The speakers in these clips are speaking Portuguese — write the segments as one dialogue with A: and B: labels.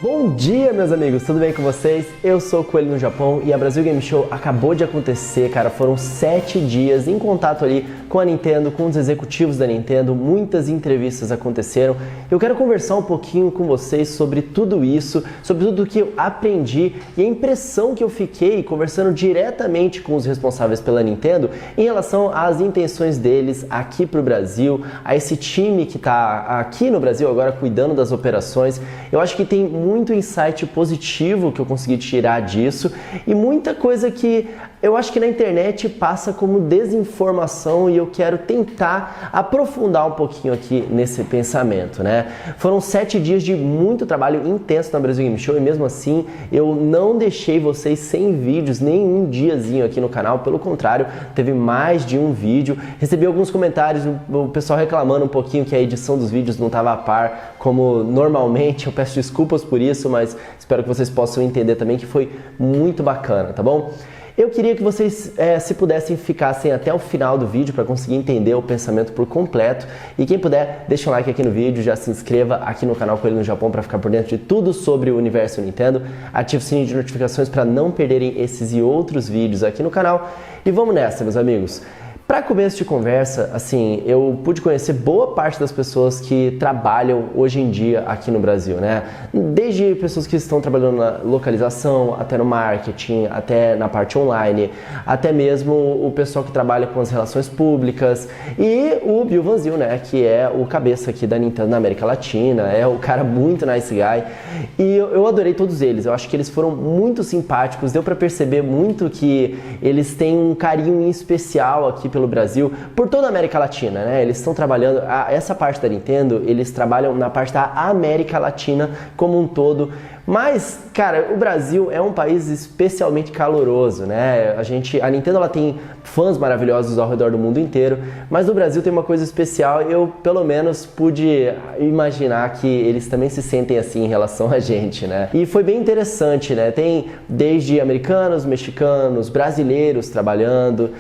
A: Bom dia, meus amigos, tudo bem com vocês? Eu sou o Coelho no Japão e a Brasil Game Show acabou de acontecer, cara. Foram 7 dias em contato ali com a Nintendo, com os executivos da Nintendo, muitas entrevistas aconteceram. Eu quero conversar um pouquinho com vocês sobre tudo isso, sobre tudo que eu aprendi e a impressão que eu fiquei conversando diretamente com os responsáveis pela Nintendo em relação às intenções deles aqui pro Brasil, a esse time que tá aqui no Brasil agora cuidando das operações. Eu acho que tem muito insight positivo que eu consegui tirar disso e muita coisa que eu acho que na internet passa como desinformação e eu quero tentar aprofundar um pouquinho aqui nesse pensamento, né? Foram 7 dias de muito trabalho intenso na Brasil Game Show e mesmo assim eu não deixei vocês sem vídeos, nem um diazinho aqui no canal, pelo contrário, teve mais de um vídeo. Recebi alguns comentários, o pessoal reclamando um pouquinho que a edição dos vídeos não estava a par como normalmente, eu peço desculpas por isso, mas espero que vocês possam entender também que foi muito bacana, tá bom? Eu queria que vocês, se pudessem, ficassem até o final do vídeo para conseguir entender o pensamento por completo. E quem puder, deixa um like aqui no vídeo, já se inscreva aqui no canal Coelho no Japão para ficar por dentro de tudo sobre o universo Nintendo. Ative o sininho de notificações para não perderem esses e outros vídeos aqui no canal. E vamos nessa, meus amigos! Para começo de conversa, assim, eu pude conhecer boa parte das pessoas que trabalham hoje em dia aqui no Brasil, né? Desde pessoas que estão trabalhando na localização, até no marketing, até na parte online, até mesmo o pessoal que trabalha com as relações públicas e o Bill Vanzil, né? Que é o cabeça aqui da Nintendo na América Latina, é o cara muito nice guy. E eu adorei todos eles, eu acho que eles foram muito simpáticos, deu para perceber muito que eles têm um carinho em especial aqui pelo Brasil, por toda a América Latina, né? Eles estão trabalhando, essa parte da Nintendo, eles trabalham na parte da América Latina como um todo. Mas, cara, o Brasil é um país especialmente caloroso, né? A Nintendo ela tem fãs maravilhosos ao redor do mundo inteiro, mas no Brasil tem uma coisa especial e eu, pelo menos, pude imaginar que eles também se sentem assim em relação a gente, né? E foi bem interessante, né? Tem desde americanos, mexicanos, brasileiros trabalhando,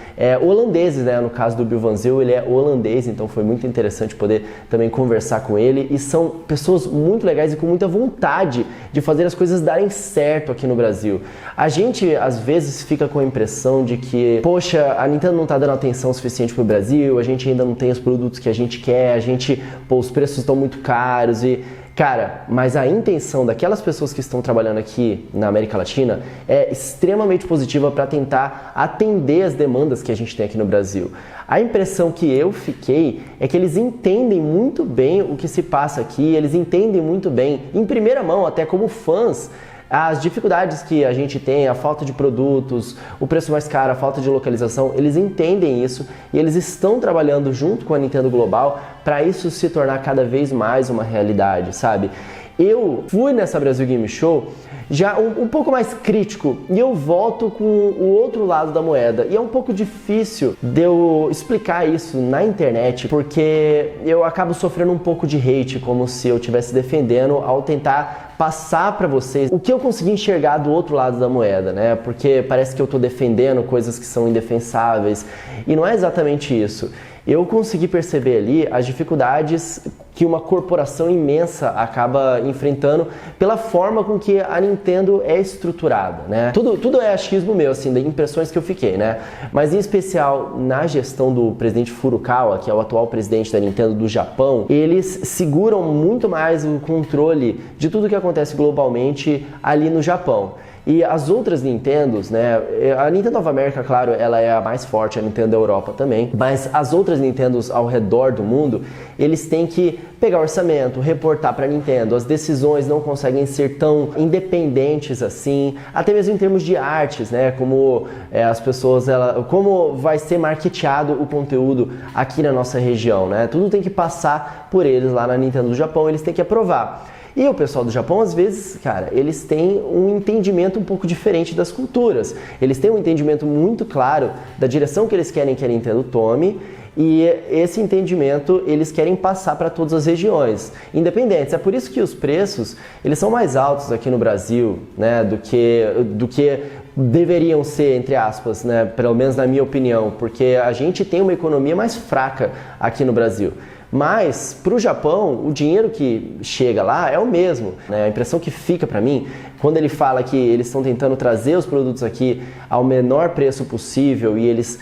A: holandeses, né? No caso do Bill Vanzil, ele é holandês, então foi muito interessante poder também conversar com ele e são pessoas muito legais e com muita vontade de fazer as coisas darem certo aqui no Brasil. A gente, às vezes, fica com a impressão de que, poxa, a Nintendo não está dando atenção suficiente pro Brasil, a gente ainda não tem os produtos que a gente quer, os preços estão muito caros e... Cara, mas a intenção daquelas pessoas que estão trabalhando aqui na América Latina é extremamente positiva para tentar atender as demandas que a gente tem aqui no Brasil. A impressão que eu fiquei é que eles entendem muito bem o que se passa aqui, eles entendem muito bem, em primeira mão, até como fãs, as dificuldades que a gente tem, a falta de produtos, o preço mais caro, a falta de localização, eles entendem isso e eles estão trabalhando junto com a Nintendo Global para isso se tornar cada vez mais uma realidade, sabe? Eu fui nessa Brasil Game Show já um pouco mais crítico e eu volto com o outro lado da moeda e é um pouco difícil de eu explicar isso na internet porque eu acabo sofrendo um pouco de hate, como se eu estivesse defendendo ao tentar passar para vocês o que eu consegui enxergar do outro lado da moeda, né? Porque parece que eu tô defendendo coisas que são indefensáveis e não é exatamente isso. Eu consegui perceber ali as dificuldades que uma corporação imensa acaba enfrentando pela forma com que a Nintendo é estruturada, né? Tudo é achismo meu, assim, de impressões que eu fiquei, né? Mas em especial na gestão do presidente Furukawa, que é o atual presidente da Nintendo do Japão, eles seguram muito mais o controle de tudo que acontece globalmente ali no Japão. E as outras Nintendos, né, a Nintendo of America, claro, ela é a mais forte, a Nintendo da Europa também, mas as outras Nintendos ao redor do mundo, eles têm que pegar orçamento, reportar para a Nintendo, as decisões não conseguem ser tão independentes assim, até mesmo em termos de artes, né, como as pessoas, como vai ser marketeado o conteúdo aqui na nossa região, né, tudo tem que passar por eles lá na Nintendo do Japão, eles têm que aprovar. E o pessoal do Japão, às vezes, cara, eles têm um entendimento um pouco diferente das culturas. Eles têm um entendimento muito claro da direção que eles querem que a Nintendo tome e esse entendimento eles querem passar para todas as regiões, independentes. É por isso que os preços, eles são mais altos aqui no Brasil, né, do que deveriam ser, entre aspas, né, pelo menos na minha opinião, porque a gente tem uma economia mais fraca aqui no Brasil. Mas para o Japão, o dinheiro que chega lá é o mesmo, né? A impressão que fica para mim, quando ele fala que eles estão tentando trazer os produtos aqui ao menor preço possível e eles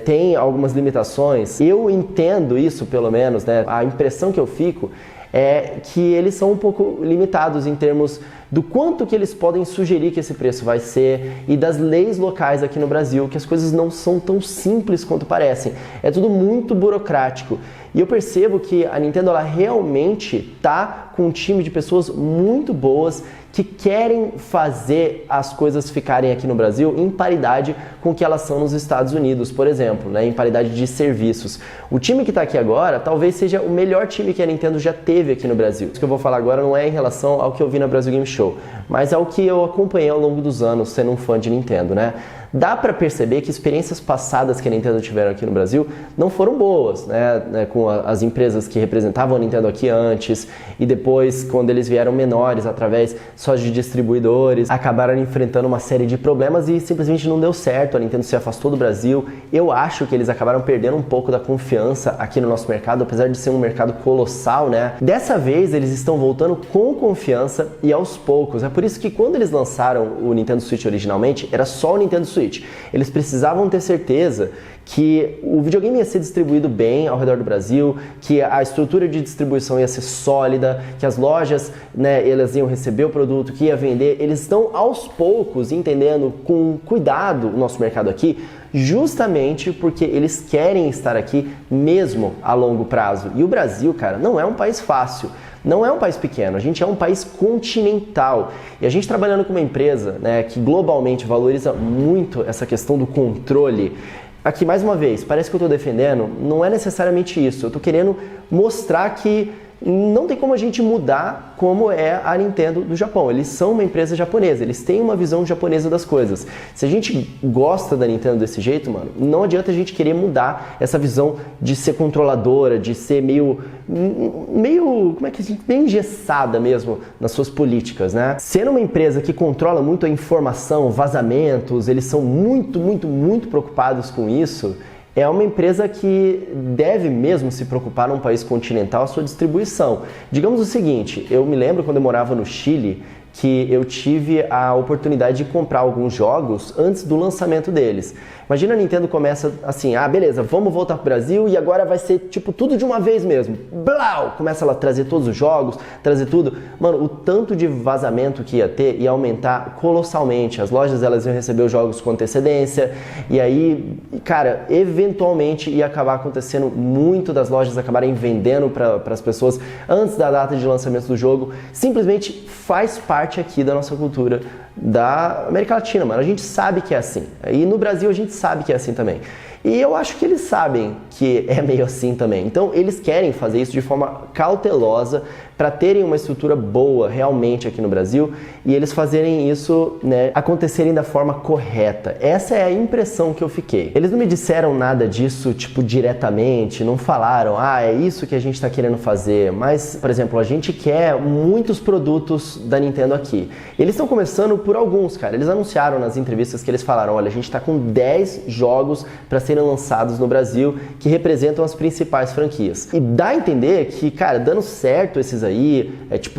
A: têm algumas limitações, eu entendo isso pelo menos, né? A impressão que eu fico é que eles são um pouco limitados em termos do quanto que eles podem sugerir que esse preço vai ser e das leis locais aqui no Brasil, que as coisas não são tão simples quanto parecem. É tudo muito burocrático. E eu percebo que a Nintendo ela realmente está com um time de pessoas muito boas que querem fazer as coisas ficarem aqui no Brasil em paridade com o que elas são nos Estados Unidos, por exemplo, né? Em paridade de serviços. O time que está aqui agora talvez seja o melhor time que a Nintendo já teve aqui no Brasil. Isso que eu vou falar agora não é em relação ao que eu vi na Brasil Game Show, mas ao que eu acompanhei ao longo dos anos sendo um fã de Nintendo, né? Dá para perceber que experiências passadas que a Nintendo tiveram aqui no Brasil não foram boas, né? Com as empresas que representavam a Nintendo aqui antes e depois, quando eles vieram menores, através só de distribuidores, acabaram enfrentando uma série de problemas e simplesmente não deu certo, a Nintendo se afastou do Brasil. Eu acho que eles acabaram perdendo um pouco da confiança aqui no nosso mercado, apesar de ser um mercado colossal, né? Dessa vez, eles estão voltando com confiança e aos poucos. É por isso que quando eles lançaram o Nintendo Switch originalmente, era só o Nintendo Switch. Eles precisavam ter certeza que o videogame ia ser distribuído bem ao redor do Brasil, que a estrutura de distribuição ia ser sólida, que as lojas, né, elas iam receber o produto, que ia vender. Eles estão aos poucos entendendo com cuidado o nosso mercado aqui, justamente porque eles querem estar aqui mesmo a longo prazo. E o Brasil, cara, não é um país fácil. Não é um país pequeno, a gente é um país continental e a gente trabalhando com uma empresa, né, que globalmente valoriza muito essa questão do controle. Aqui, mais uma vez, parece que eu estou defendendo, não é necessariamente isso, eu estou querendo mostrar que não tem como a gente mudar como é a Nintendo do Japão. Eles são uma empresa japonesa, eles têm uma visão japonesa das coisas. Se a gente gosta da Nintendo desse jeito, mano, não adianta a gente querer mudar essa visão de ser controladora, de ser meio, como é que a gente, bem engessada mesmo nas suas políticas, né? Sendo uma empresa que controla muito a informação, vazamentos, eles são muito preocupados com isso. É uma empresa que deve mesmo se preocupar num país continental a sua distribuição. Digamos o seguinte, eu me lembro quando eu morava no Chile, que eu tive a oportunidade de comprar alguns jogos antes do lançamento deles. Imagina a Nintendo começa assim, beleza, vamos voltar pro Brasil e agora vai ser tipo tudo de uma vez mesmo. Blau! Começa ela a trazer todos os jogos, trazer tudo. Mano, o tanto de vazamento que ia ter ia aumentar colossalmente. As lojas elas iam receber os jogos com antecedência e aí, cara, eventualmente ia acabar acontecendo muito das lojas acabarem vendendo para as pessoas antes da data de lançamento do jogo. Simplesmente faz parte aqui da nossa cultura da América Latina, mano. A gente sabe que é assim. E no Brasil a gente sabe que é assim também. E eu acho que eles sabem que é meio assim também. Então eles querem fazer isso de forma cautelosa para terem uma estrutura boa realmente aqui no Brasil e eles fazerem isso, né, acontecerem da forma correta. Essa é a impressão que eu fiquei. Eles não me disseram nada disso, tipo, diretamente, não falaram, é isso que a gente está querendo fazer, mas, por exemplo, a gente quer muitos produtos da Nintendo aqui. Eles estão começando por alguns, cara. Eles anunciaram nas entrevistas que eles falaram, olha, a gente está com 10 jogos para serem lançados no Brasil que representam as principais franquias. E dá a entender que, cara, dando certo esses aí,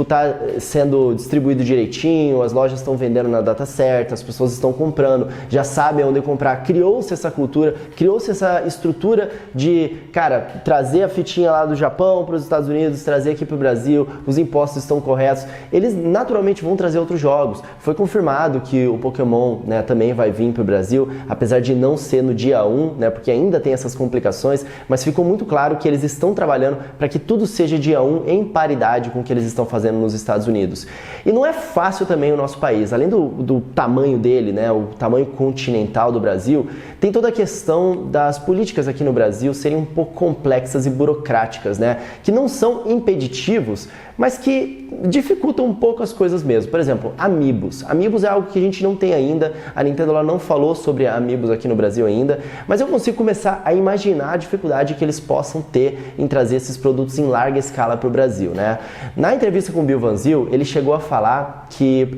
A: tá sendo distribuído direitinho, as lojas estão vendendo na data certa, as pessoas estão comprando, já sabem onde comprar. Criou-se essa cultura, criou-se essa estrutura de, cara, trazer a fitinha lá do Japão para os Estados Unidos, trazer aqui para o Brasil, os impostos estão corretos. Eles naturalmente vão trazer outros jogos. Foi confirmado que o Pokémon, né, também vai vir para o Brasil, apesar de não ser no dia 1, né, porque ainda tem essas complicações, mas ficou muito claro que eles estão trabalhando para que tudo seja dia 1 em paridade com o que eles estão fazendo nos Estados Unidos. E não é fácil também o nosso país, além do tamanho dele, né, o tamanho continental do Brasil, tem toda a questão das políticas aqui no Brasil serem um pouco complexas e burocráticas, né, que não são impeditivos, mas que dificultam um pouco as coisas mesmo. Por exemplo, Amiibos. Amiibos é algo que a gente não tem ainda, a Nintendo ela não falou sobre Amiibos aqui no Brasil ainda, mas eu eu consigo começar a imaginar a dificuldade que eles possam ter em trazer esses produtos em larga escala para o Brasil, né? Na entrevista com o Bill Van Zyl, ele chegou a falar que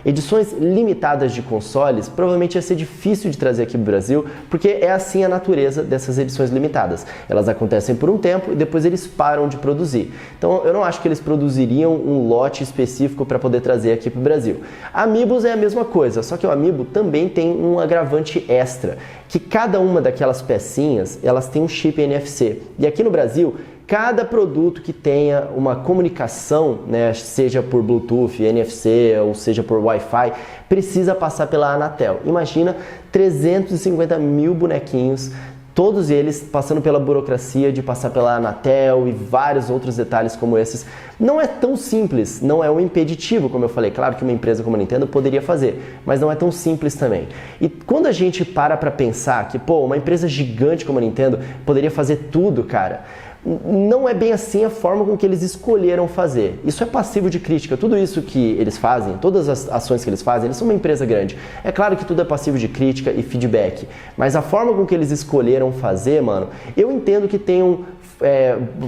A: edições limitadas de consoles provavelmente ia ser difícil de trazer aqui para o Brasil, porque é assim a natureza dessas edições limitadas. Elas acontecem por um tempo e depois eles param de produzir. Então eu não acho que eles produziriam um lote específico para poder trazer aqui para o Brasil. Amiibos é a mesma coisa, só que o Amiibo também tem um agravante extra, que cada uma daquelas pecinhas, elas têm um chip NFC. E aqui no Brasil, cada produto que tenha uma comunicação, né, seja por Bluetooth, NFC ou seja por Wi-Fi, precisa passar pela Anatel. Imagina 350 mil bonequinhos, todos eles passando pela burocracia de passar pela Anatel e vários outros detalhes como esses. Não é tão simples, não é um impeditivo, como eu falei. Claro que uma empresa como a Nintendo poderia fazer, mas não é tão simples também. E quando a gente para pensar que, uma empresa gigante como a Nintendo poderia fazer tudo, cara, não é bem assim a forma com que eles escolheram fazer. Isso é passivo de crítica. Tudo isso que eles fazem, todas as ações que eles fazem, eles são uma empresa grande. É claro que tudo é passivo de crítica e feedback, mas a forma com que eles escolheram fazer, mano, eu entendo que tenham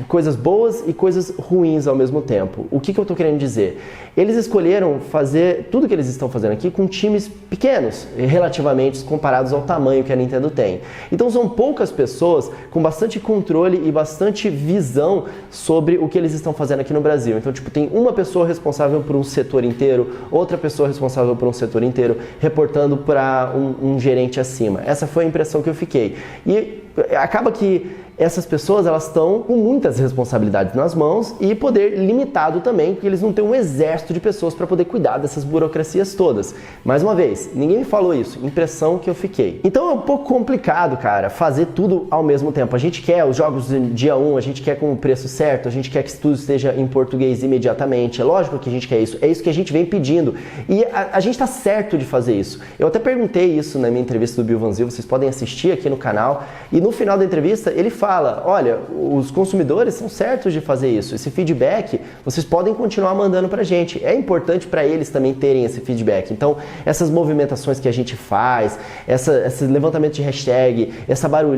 A: coisas boas e coisas ruins ao mesmo tempo. O que eu tô querendo dizer? Eles escolheram fazer tudo que eles estão fazendo aqui com times pequenos, relativamente comparados ao tamanho que a Nintendo tem. Então são poucas pessoas com bastante controle e bastante visão sobre o que eles estão fazendo aqui no Brasil. Então, tem uma pessoa responsável por um setor inteiro, outra pessoa responsável por um setor inteiro, reportando para um gerente acima. Essa foi a impressão que eu fiquei. E acaba que essas pessoas, elas estão com muitas responsabilidades nas mãos e poder limitado também, porque eles não têm um exército de pessoas para poder cuidar dessas burocracias todas. Mais uma vez, ninguém me falou isso, impressão que eu fiquei. Então é um pouco complicado, cara, fazer tudo ao mesmo tempo. A gente quer os jogos dia 1, a gente quer com o preço certo, a gente quer que tudo esteja em português imediatamente. É lógico que a gente quer isso, é isso que a gente vem pedindo. E a gente está certo de fazer isso. Eu até perguntei isso na minha entrevista do Bill Van Zyl, vocês podem assistir aqui no canal. E no final da entrevista, ele fala, olha, os consumidores são certos de fazer isso, esse feedback vocês podem continuar mandando pra gente, é importante para eles também terem esse feedback. Então, essas movimentações que a gente faz, esse levantamento de hashtag,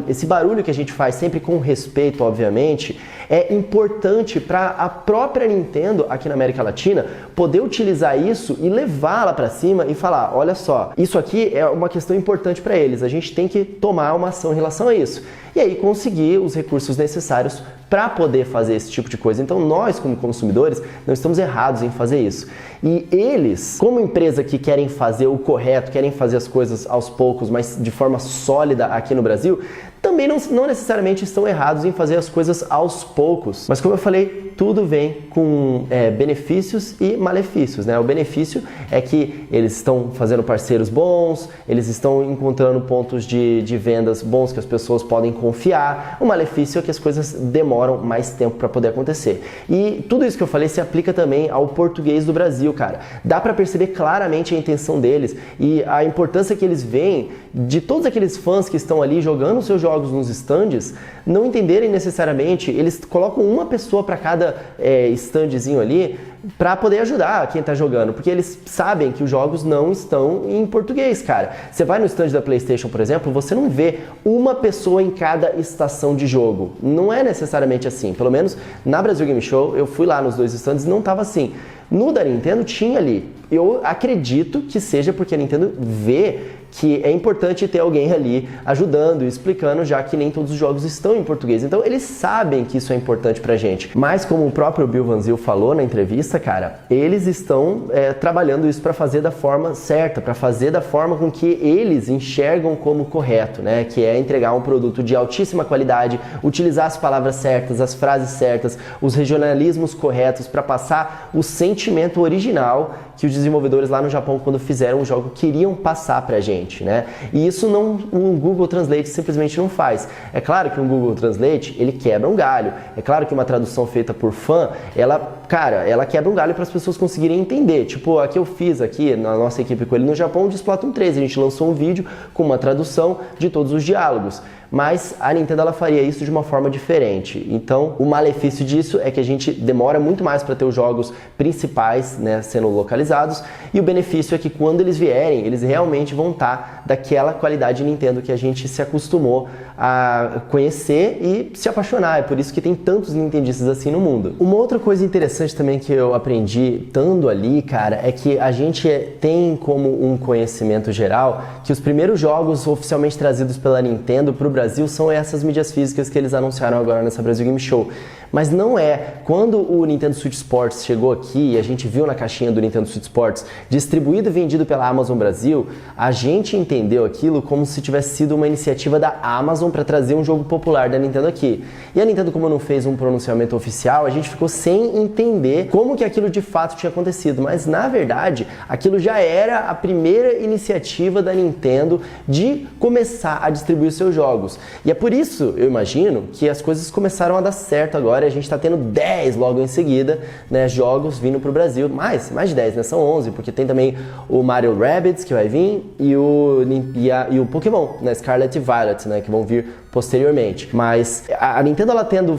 A: esse barulho que a gente faz, sempre com respeito, obviamente, é importante para a própria Nintendo aqui na América Latina poder utilizar isso e levá-la para cima e falar, olha só, isso aqui é uma questão importante para eles, a gente tem que tomar uma ação em relação a isso. E aí conseguir os recursos necessários para poder fazer esse tipo de coisa. Então nós, como consumidores, não estamos errados em fazer isso. E eles, como empresa que querem fazer o correto, querem fazer as coisas aos poucos, mas de forma sólida aqui no Brasil, também não necessariamente estão errados em fazer as coisas aos poucos. Mas como eu falei, tudo vem com benefícios e malefícios, né? O benefício é que eles estão fazendo parceiros bons, eles estão encontrando pontos de vendas bons que as pessoas podem confiar. O malefício é que as coisas demoram mais tempo para poder acontecer. E tudo isso que eu falei se aplica também ao português do Brasil, cara. Dá para perceber claramente a intenção deles e a importância que eles veem de todos aqueles fãs que estão ali jogando seus jogos nos stands, não entenderem necessariamente, eles colocam uma pessoa para cada standzinho ali para poder ajudar quem tá jogando, porque eles sabem que os jogos não estão em português, cara. Você vai no stand da PlayStation, por exemplo, você não vê uma pessoa em cada estação de jogo. Não é necessariamente assim. Pelo menos na Brasil Game Show, eu fui lá nos dois stands e não tava assim. No da Nintendo tinha ali. Eu acredito que seja porque a Nintendo vê que é importante ter alguém ali ajudando e explicando, já que nem todos os jogos estão em português. Então eles sabem que isso é importante pra gente. Mas como o próprio Bill Van Zyl falou na entrevista, cara, eles estão trabalhando isso para fazer da forma certa, para fazer da forma com que eles enxergam como correto, né? Que é entregar um produto de altíssima qualidade, utilizar as palavras certas, as frases certas, os regionalismos corretos para passar o sentimento original que os desenvolvedores lá no Japão, quando fizeram o jogo, queriam passar pra gente, né? E isso um Google Translate simplesmente não faz. É claro que um Google Translate, ele quebra um galho. É claro que uma tradução feita por fã, ela quebra um galho para as pessoas conseguirem entender. Tipo, a que eu fiz aqui na nossa equipe com ele no Japão, de Splatoon 3. A gente lançou um vídeo com uma tradução de todos os diálogos. mas a Nintendo ela faria isso de uma forma diferente. Então, o malefício disso é que a gente demora muito mais para ter os jogos principais, né, sendo localizados, e o benefício é que quando eles vierem, eles realmente vão estar daquela qualidade Nintendo que a gente se acostumou a conhecer e se apaixonar. É por isso que tem tantos nintendistas assim no mundo. Uma outra coisa interessante também que eu aprendi estando ali, cara, é que a gente tem como um conhecimento geral que os primeiros jogos oficialmente trazidos pela Nintendo para o Brasil são essas mídias físicas que eles anunciaram agora nessa Brasil Game Show. Mas não é. Quando o Nintendo Switch Sports chegou aqui e a gente viu na caixinha do Nintendo Switch Sports distribuído e vendido pela Amazon Brasil, a gente entendeu aquilo como se tivesse sido uma iniciativa da Amazon para trazer um jogo popular da Nintendo aqui. E a Nintendo, como não fez um pronunciamento oficial, a gente ficou sem entender como que aquilo de fato tinha acontecido. Mas na verdade, aquilo já era a primeira iniciativa da Nintendo de começar a distribuir seus jogos. E é por isso, eu imagino, que as coisas começaram a dar certo agora. A gente está tendo 10 logo em seguida, né, jogos vindo para o Brasil, mais de 10, né, são 11, porque tem também o Mario Rabbids que vai vir e o Pokémon, né, Scarlet e Violet, né, que vão vir posteriormente. Mas a Nintendo ela tendo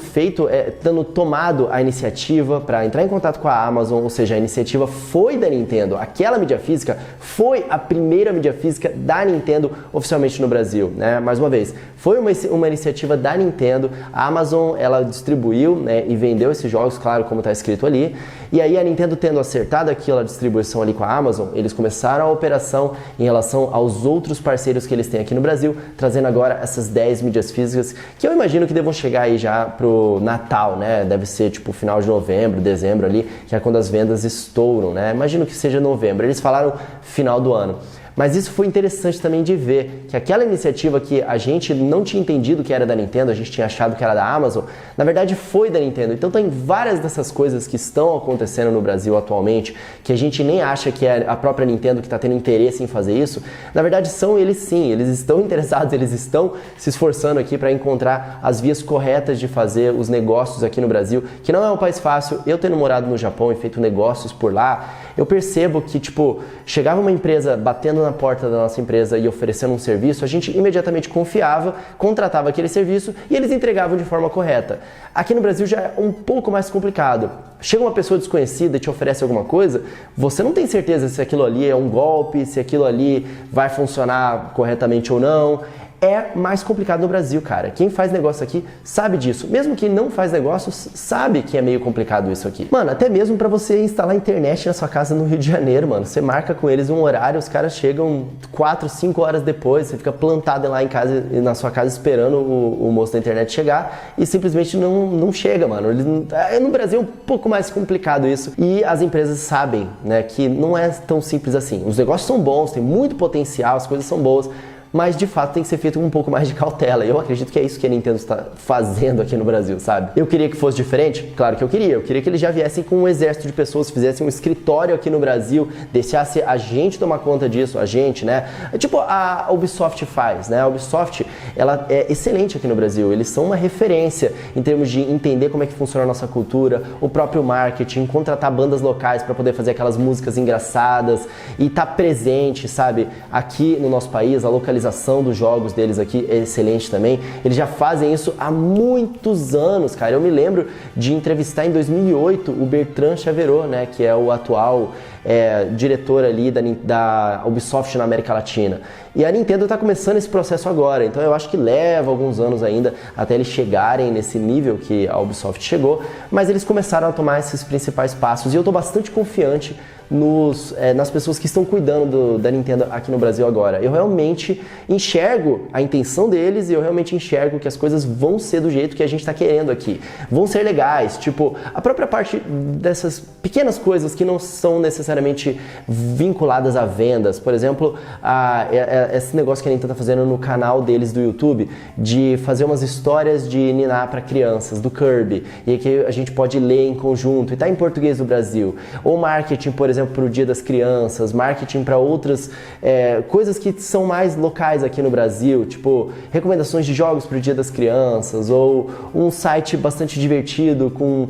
A: tomado a iniciativa para entrar em contato com a Amazon, ou seja, a iniciativa foi da Nintendo, aquela mídia física foi a primeira mídia física da Nintendo oficialmente no Brasil, né? Mais uma vez, foi uma iniciativa da Nintendo, a Amazon ela distribuiu, né, e vendeu esses jogos, claro, como está escrito ali, e aí a Nintendo tendo acertado aquela distribuição ali com a Amazon, eles começaram a operação em relação aos outros parceiros que eles têm aqui no Brasil, trazendo agora essas 10 mídias físicas, que eu imagino que devam chegar aí já pro Natal, né? Deve ser tipo final de novembro, dezembro ali, que é quando as vendas estouram, né? Imagino que seja novembro. Eles falaram final do ano. Mas isso foi interessante também de ver que aquela iniciativa que a gente não tinha entendido que era da Nintendo, a gente tinha achado que era da Amazon, na verdade foi da Nintendo. Então tem várias dessas coisas que estão acontecendo no Brasil atualmente, que a gente nem acha que é a própria Nintendo que está tendo interesse em fazer isso. Na verdade são eles sim, eles estão interessados, eles estão se esforçando aqui para encontrar as vias corretas de fazer os negócios aqui no Brasil, que não é um país fácil. Eu tendo morado no Japão e feito negócios por lá, eu percebo que, tipo, chegava uma empresa batendo na porta da nossa empresa e oferecendo um serviço, a gente imediatamente confiava, contratava aquele serviço e eles entregavam de forma correta. Aqui no Brasil já é um pouco mais complicado. Chega uma pessoa desconhecida e te oferece alguma coisa, você não tem certeza se aquilo ali é um golpe, se aquilo ali vai funcionar corretamente ou não. É mais complicado no Brasil, cara. Quem faz negócio aqui sabe disso. Mesmo quem não faz negócios sabe que é meio complicado isso aqui. Mano, até mesmo pra você instalar internet na sua casa no Rio de Janeiro, mano. Você marca com eles um horário, os caras chegam 4, 5 horas depois, você fica plantado lá em casa, na sua casa esperando o moço da internet chegar e simplesmente não chega, mano. No Brasil é um pouco mais complicado isso e as empresas sabem, né, que não é tão simples assim. Os negócios são bons, tem muito potencial, as coisas são boas, mas de fato tem que ser feito com um pouco mais de cautela. Eu acredito que é isso que a Nintendo está fazendo aqui no Brasil, sabe? Eu queria que fosse diferente? Claro que eu queria que eles já viessem com um exército de pessoas, fizessem um escritório aqui no Brasil, deixasse a gente tomar conta disso, a gente, né? Tipo a Ubisoft faz, né? A Ubisoft, ela é excelente aqui no Brasil, eles são uma referência em termos de entender como é que funciona a nossa cultura, o próprio marketing, contratar bandas locais para poder fazer aquelas músicas engraçadas e estar presente, sabe? Aqui no nosso país, a localização dos jogos deles aqui é excelente também. Eles já fazem isso há muitos anos, cara. Eu me lembro de entrevistar em 2008 o Bertrand Chaverot, né, que é o atual diretor ali da Ubisoft na América Latina. E a Nintendo está começando esse processo agora, então eu acho que leva alguns anos ainda até eles chegarem nesse nível que a Ubisoft chegou, mas eles começaram a tomar esses principais passos e eu estou bastante confiante nas pessoas que estão cuidando da Nintendo aqui no Brasil agora. Eu realmente enxergo a intenção deles e eu realmente enxergo que as coisas vão ser do jeito que a gente está querendo aqui. Vão ser legais, tipo, a própria parte dessas pequenas coisas que não são necessariamente vinculadas a vendas. Por exemplo, esse negócio que a Nintendo está fazendo no canal deles do YouTube, de fazer umas histórias de ninar para crianças, do Kirby, e que a gente pode ler em conjunto, e tá em português do Brasil. Ou marketing, por exemplo, para o Dia das Crianças, marketing para outras coisas que são mais locais aqui no Brasil, tipo recomendações de jogos para o Dia das Crianças, ou um site bastante divertido com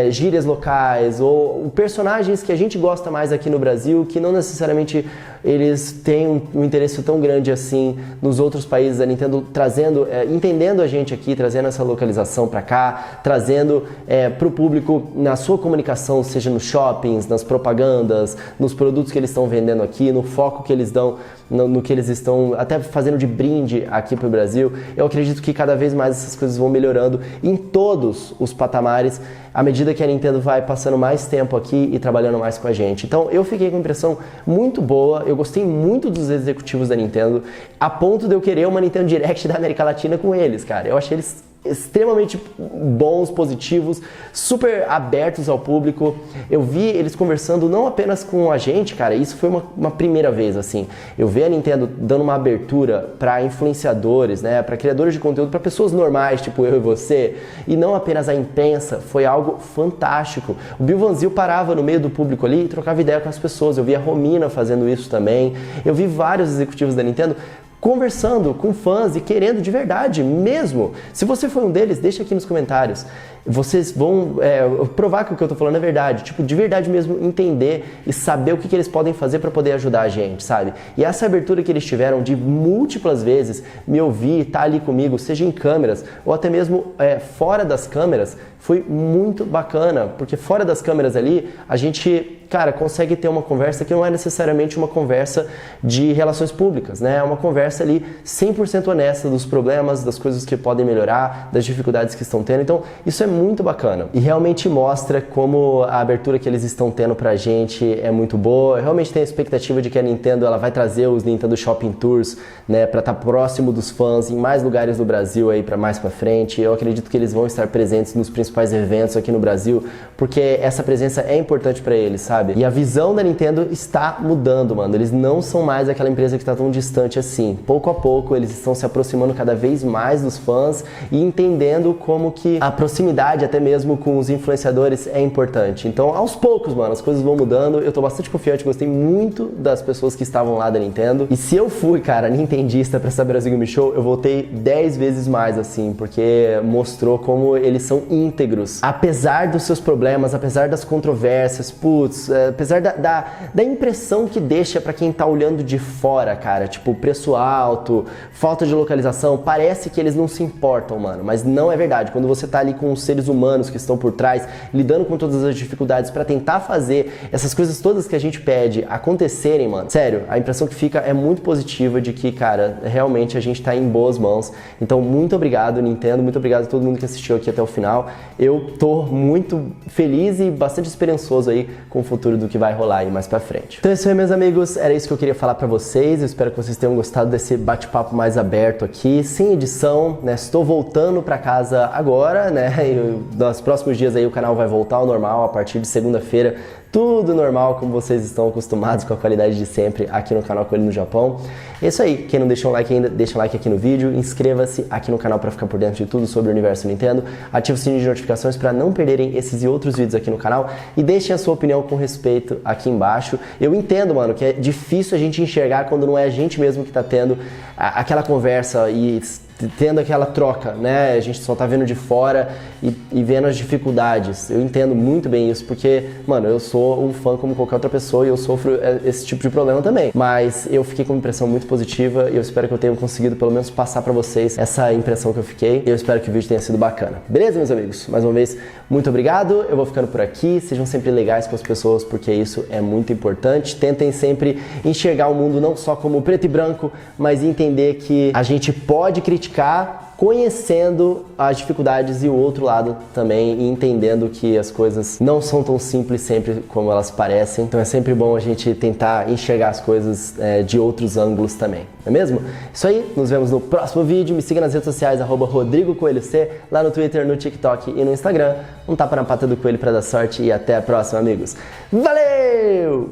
A: gírias locais, ou personagens que a gente gosta mais aqui no Brasil, que não necessariamente eles têm um interesse tão grande assim nos outros países, a Nintendo trazendo, entendendo a gente aqui, trazendo essa localização para cá, trazendo para o público na sua comunicação, seja nos shoppings, nas propagandas, nos produtos que eles estão vendendo aqui, no foco que eles dão, no que eles estão até fazendo de brinde aqui para o Brasil. Eu acredito que cada vez mais essas coisas vão melhorando em todos os patamares, à medida que a Nintendo vai passando mais tempo aqui e trabalhando mais com a gente. Então eu fiquei com uma impressão muito boa, eu gostei muito dos executivos da Nintendo, a ponto de eu querer uma Nintendo Direct da América Latina com eles, cara. Eu achei eles extremamente bons, positivos, super abertos ao público. Eu vi eles conversando não apenas com a gente, cara, isso foi uma primeira vez, assim. Eu vi a Nintendo dando uma abertura para influenciadores, né, para criadores de conteúdo, para pessoas normais, tipo eu e você, e não apenas a imprensa. Foi algo fantástico. O Bill Van Zyl parava no meio do público ali e trocava ideia com as pessoas. Eu vi a Romina fazendo isso também. Eu vi vários executivos da Nintendo conversando com fãs e querendo de verdade mesmo. Se você foi um deles, deixa aqui nos comentários. Vocês vão provar que o que eu tô falando é verdade. Tipo, de verdade mesmo entender e saber o que eles podem fazer para poder ajudar a gente, sabe? E essa abertura que eles tiveram de múltiplas vezes me ouvir, tá ali comigo, seja em câmeras ou até mesmo fora das câmeras, foi muito bacana. Porque fora das câmeras ali, a gente, cara, consegue ter uma conversa que não é necessariamente uma conversa de relações públicas, né? É uma conversa ali 100% honesta dos problemas, das coisas que podem melhorar, das dificuldades que estão tendo. Então, isso é muito bacana e realmente mostra como a abertura que eles estão tendo pra gente é muito boa. Eu realmente tenho a expectativa de que a Nintendo ela vai trazer os Nintendo Shopping Tours, né, pra estar próximo dos fãs em mais lugares do Brasil aí para mais pra frente. Eu acredito que eles vão estar presentes nos principais eventos aqui no Brasil, porque essa presença é importante pra eles, sabe? E a visão da Nintendo está mudando, mano. Eles não são mais aquela empresa que está tão distante assim. Pouco a pouco eles estão se aproximando cada vez mais dos fãs e entendendo como que a proximidade até mesmo com os influenciadores é importante. Então, aos poucos, mano, as coisas vão mudando. Eu tô bastante confiante, gostei muito das pessoas que estavam lá da Nintendo. E se eu fui, cara, nintendista pra essa Brasil Game Show, eu voltei 10 vezes mais, assim, porque mostrou como eles são íntegros. Apesar dos seus problemas, apesar das controvérsias, putz, apesar da impressão que deixa pra quem tá olhando de fora, cara, tipo, preço alto, falta de localização, parece que eles não se importam, mano, mas não é verdade. Quando você tá ali com os seres humanos que estão por trás, lidando com todas as dificuldades pra tentar fazer essas coisas todas que a gente pede acontecerem, mano, sério, a impressão que fica é muito positiva de que, cara, realmente a gente tá em boas mãos. Então, muito obrigado, Nintendo, muito obrigado a todo mundo que assistiu aqui até o final. Eu tô muito feliz e bastante esperançoso aí com o futuro do que vai rolar aí mais pra frente. Então é isso aí, meus amigos, era isso que eu queria falar pra vocês. Eu espero que vocês tenham gostado desse bate-papo mais aberto aqui, sem edição, né? Estou voltando pra casa agora, né? Nos próximos dias aí o canal vai voltar ao normal, a partir de segunda-feira, tudo normal, como vocês estão acostumados com a qualidade de sempre aqui no canal Coelho no Japão. É isso aí, quem não deixou um like ainda, deixa um like aqui no vídeo, inscreva-se aqui no canal para ficar por dentro de tudo sobre o universo Nintendo, ative o sininho de notificações para não perderem esses e outros vídeos aqui no canal e deixem a sua opinião com respeito aqui embaixo. Eu entendo, mano, que é difícil a gente enxergar quando não é a gente mesmo que tá tendo aquela conversa e tendo aquela troca, né? A gente só tá vendo de fora e vendo as dificuldades. Eu entendo muito bem isso, porque, mano, eu sou um fã como qualquer outra pessoa e eu sofro esse tipo de problema também. Mas eu fiquei com uma impressão muito positiva e eu espero que eu tenha conseguido pelo menos passar pra vocês essa impressão que eu fiquei. E eu espero que o vídeo tenha sido bacana. Beleza, meus amigos? Mais uma vez, muito obrigado. Eu vou ficando por aqui. Sejam sempre legais com as pessoas, porque isso é muito importante. Tentem sempre enxergar o mundo não só como preto e branco, mas entender que a gente pode criticar conhecendo as dificuldades e o outro lado também e entendendo que as coisas não são tão simples sempre como elas parecem. Então é sempre bom a gente tentar enxergar as coisas de outros ângulos também, não é mesmo? Isso aí, nos vemos no próximo vídeo. Me siga nas redes sociais, @RodrigoCoelhoC, lá no Twitter, no TikTok e no Instagram. Um tapa na pata do coelho para dar sorte e até a próxima, amigos. Valeu!